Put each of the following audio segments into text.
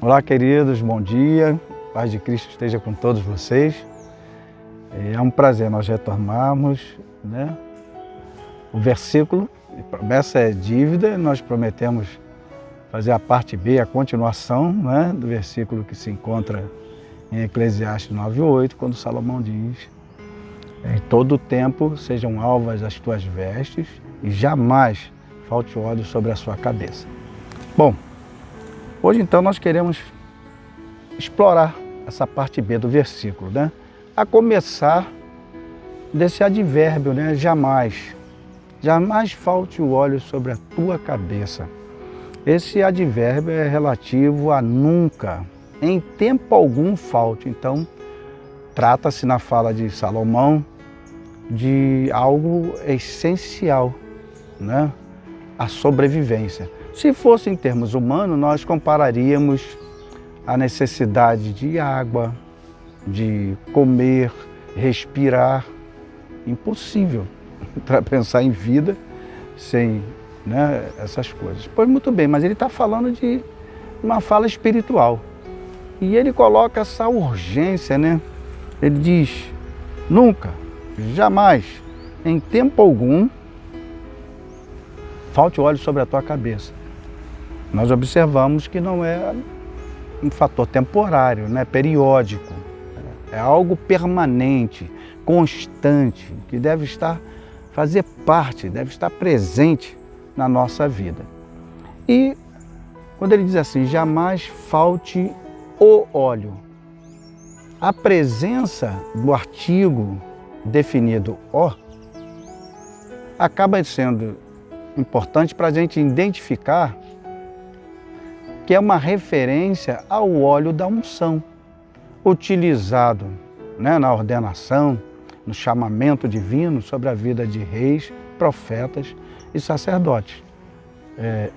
Olá, queridos, bom dia. Paz de Cristo esteja com todos vocês. É um prazer nós retornarmos, né? O versículo, promessa é dívida, nós prometemos fazer a parte B, a continuação, né, do versículo que se encontra em Eclesiastes 9:8, quando Salomão diz: em todo o tempo sejam alvas as tuas vestes e jamais falte óleo sobre a sua cabeça. Bom, hoje então nós queremos explorar essa parte B do versículo, né? A começar desse advérbio, né? Jamais. Jamais falte o óleo sobre a tua cabeça. Esse advérbio é relativo a nunca, em tempo algum falte. Então, trata-se na fala de Salomão de algo essencial, né? A sobrevivência. Se fosse em termos humanos, nós compararíamos a necessidade de água, de comer, respirar. Impossível para pensar em vida sem, né, essas coisas. Pois muito bem, mas ele está falando de uma fala espiritual. E ele coloca essa urgência, né? Ele diz: nunca, jamais, em tempo algum, falte óleo sobre a tua cabeça. Nós observamos que não é um fator temporário, né? Periódico. É algo permanente, constante, que deve fazer parte, deve estar presente na nossa vida. E quando ele diz assim, jamais falte o óleo, a presença do artigo definido o acaba sendo importante para a gente identificar que é uma referência ao óleo da unção, utilizado, né, na ordenação, no chamamento divino sobre a vida de reis, profetas e sacerdotes.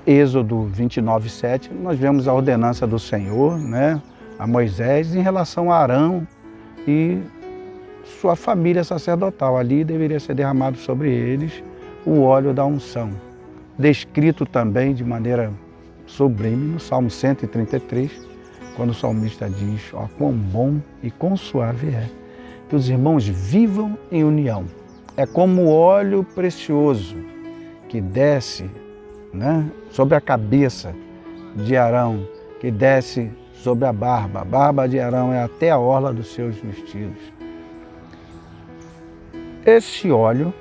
Êxodo 29:7, nós vemos a ordenança do Senhor, né, a Moisés em relação a Arão e sua família sacerdotal. Ali deveria ser derramado sobre eles o óleo da unção. Descrito também de maneira sublime no Salmo 133, quando o salmista diz: ó, quão bom e quão suave é que os irmãos vivam em união. É como óleo precioso que desce, né, sobre a cabeça de Arão, que desce sobre a barba de Arão é até a orla dos seus vestidos. Esse óleo,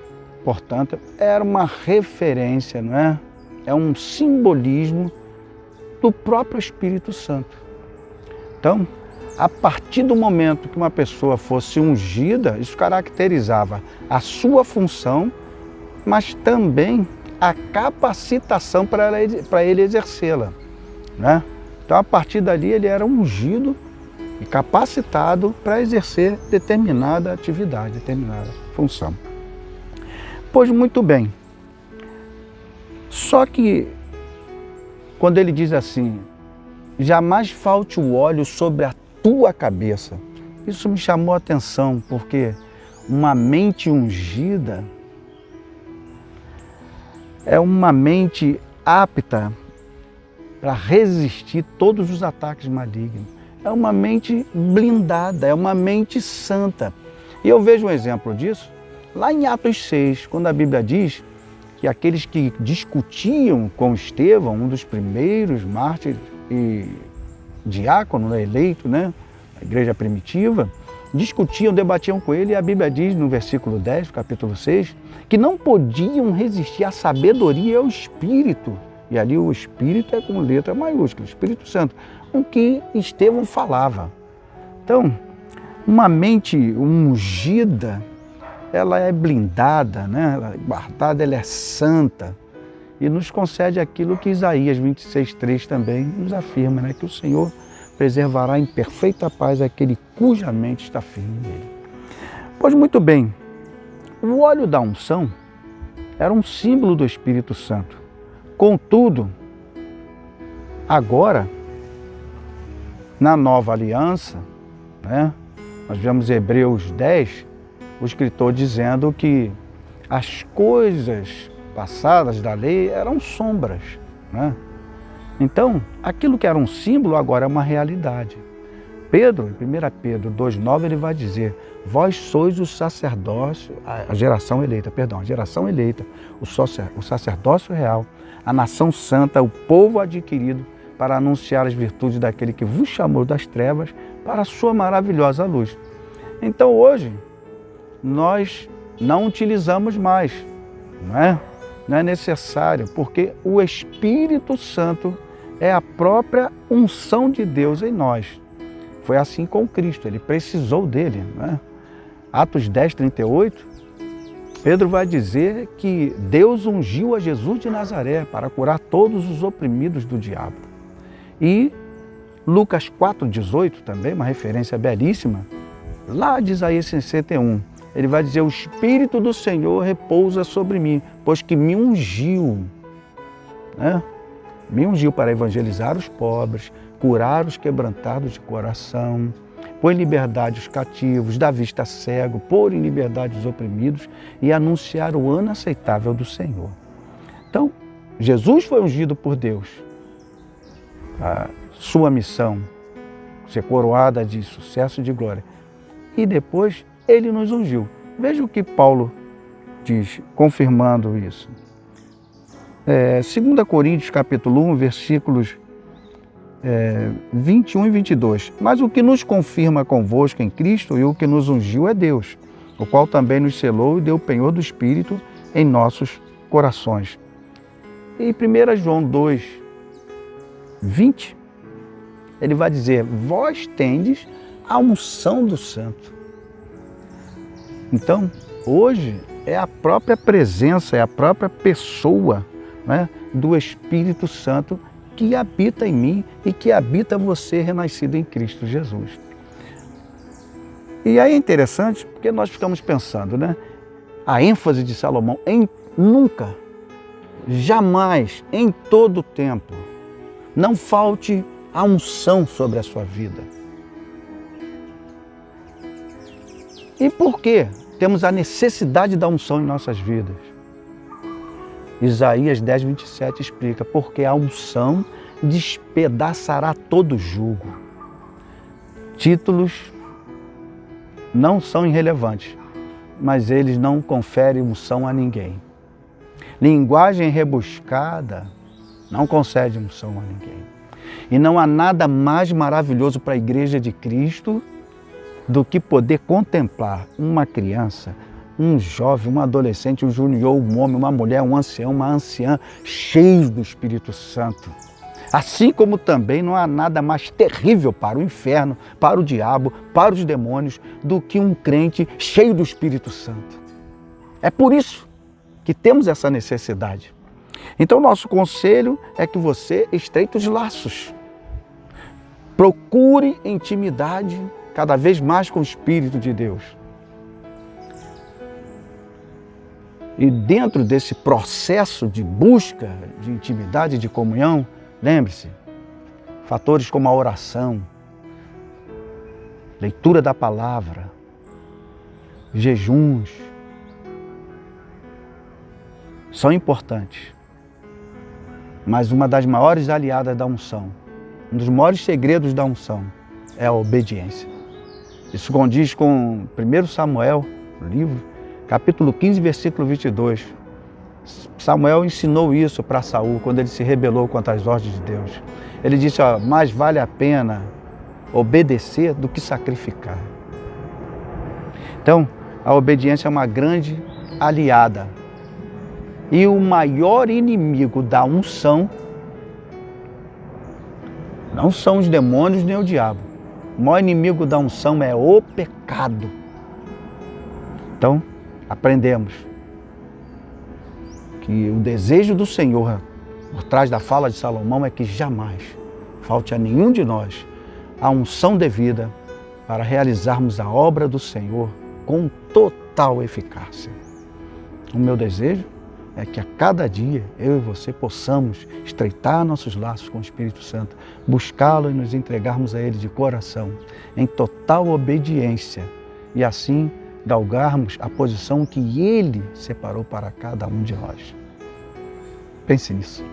portanto, era uma referência, não é? É um simbolismo do próprio Espírito Santo. Então, a partir do momento que uma pessoa fosse ungida, isso caracterizava a sua função, mas também a capacitação para ele exercê-la, né? Então, a partir dali, ele era ungido e capacitado para exercer determinada atividade, determinada função. Pois muito bem. Só que, quando ele diz assim, jamais falte o óleo sobre a tua cabeça, isso me chamou a atenção, porque uma mente ungida é uma mente apta para resistir todos os ataques malignos. É uma mente blindada, é uma mente santa. E eu vejo um exemplo disso lá em Atos 6, quando a Bíblia diz que aqueles que discutiam com Estevão, um dos primeiros mártires e diácono, né, eleito, né, na igreja primitiva, discutiam, debatiam com ele, e a Bíblia diz no versículo 10, capítulo 6, que não podiam resistir à sabedoria e ao Espírito. E ali o Espírito é com letra maiúscula, Espírito Santo, o que Estevão falava. Então, uma mente ungida, ela é blindada, né? Ela é guardada, ela é santa e nos concede aquilo que Isaías 26:3 também nos afirma, né? Que o Senhor preservará em perfeita paz aquele cuja mente está firme nele. Pois muito bem, o óleo da unção era um símbolo do Espírito Santo. Contudo, agora, na nova aliança, né? Nós vemos Hebreus 10, o escritor dizendo que as coisas passadas da lei eram sombras, né? Então, aquilo que era um símbolo agora é uma realidade. Pedro, em 1 Pedro 2,9, ele vai dizer: vós sois o sacerdócio, a geração eleita, o sacerdócio real, a nação santa, o povo adquirido, para anunciar as virtudes daquele que vos chamou das trevas para a sua maravilhosa luz. Então hoje, nós não utilizamos mais, não é necessário, porque o Espírito Santo é a própria unção de Deus em nós. Foi assim com Cristo, ele precisou dele. Atos 10, 38, Pedro vai dizer que Deus ungiu a Jesus de Nazaré para curar todos os oprimidos do diabo. E Lucas 4, 18 também, uma referência belíssima, lá de Isaías 61, ele vai dizer: o Espírito do Senhor repousa sobre mim, pois que me ungiu, me ungiu para evangelizar os pobres, curar os quebrantados de coração, pôr em liberdade os cativos, dar vista cego, pôr em liberdade os oprimidos e anunciar o ano aceitável do Senhor. Então, Jesus foi ungido por Deus. A sua missão ser coroada de sucesso e de glória. E depois ele nos ungiu. Veja o que Paulo diz, confirmando isso. 2 Coríntios capítulo 1, versículos 21 e 22. Mas o que nos confirma convosco em Cristo e o que nos ungiu é Deus, o qual também nos selou e deu o penhor do Espírito em nossos corações. E 1 João 2, 20, ele vai dizer: vós tendes a unção do Santo. Então, hoje é a própria presença, é a própria pessoa do Espírito Santo que habita em mim e que habita você renascido em Cristo Jesus. E aí é interessante porque nós ficamos pensando, a ênfase de Salomão em nunca, jamais, em todo o tempo, não falte a unção sobre a sua vida. E por quê? Temos a necessidade da unção em nossas vidas. Isaías 10, 27 explica: porque a unção despedaçará todo jugo. Títulos não são irrelevantes, mas eles não conferem unção a ninguém. Linguagem rebuscada não concede unção a ninguém. E não há nada mais maravilhoso para a Igreja de Cristo do que poder contemplar uma criança, um jovem, um adolescente, um junior, um homem, uma mulher, um ancião, uma anciã, cheios do Espírito Santo. Assim como também não há nada mais terrível para o inferno, para o diabo, para os demônios, do que um crente cheio do Espírito Santo. É por isso que temos essa necessidade. Então, nosso conselho é que você estreite os laços. Procure intimidade cada vez mais com o Espírito de Deus. E dentro desse processo de busca, de intimidade, de comunhão, lembre-se, fatores como a oração, leitura da palavra, jejuns, são importantes. Mas uma das maiores aliadas da unção, um dos maiores segredos da unção é a obediência. Isso condiz com 1 Samuel, o livro, capítulo 15, versículo 22. Samuel ensinou isso para Saul quando ele se rebelou contra as ordens de Deus. Ele disse: mais vale a pena obedecer do que sacrificar. Então, a obediência é uma grande aliada. E o maior inimigo da unção não são os demônios nem o diabo. O maior inimigo da unção é o pecado. Então, aprendemos que o desejo do Senhor, por trás da fala de Salomão, é que jamais falte a nenhum de nós a unção devida para realizarmos a obra do Senhor com total eficácia. O meu desejo é que a cada dia eu e você possamos estreitar nossos laços com o Espírito Santo, buscá-lo e nos entregarmos a Ele de coração, em total obediência, e assim galgarmos a posição que Ele separou para cada um de nós. Pense nisso.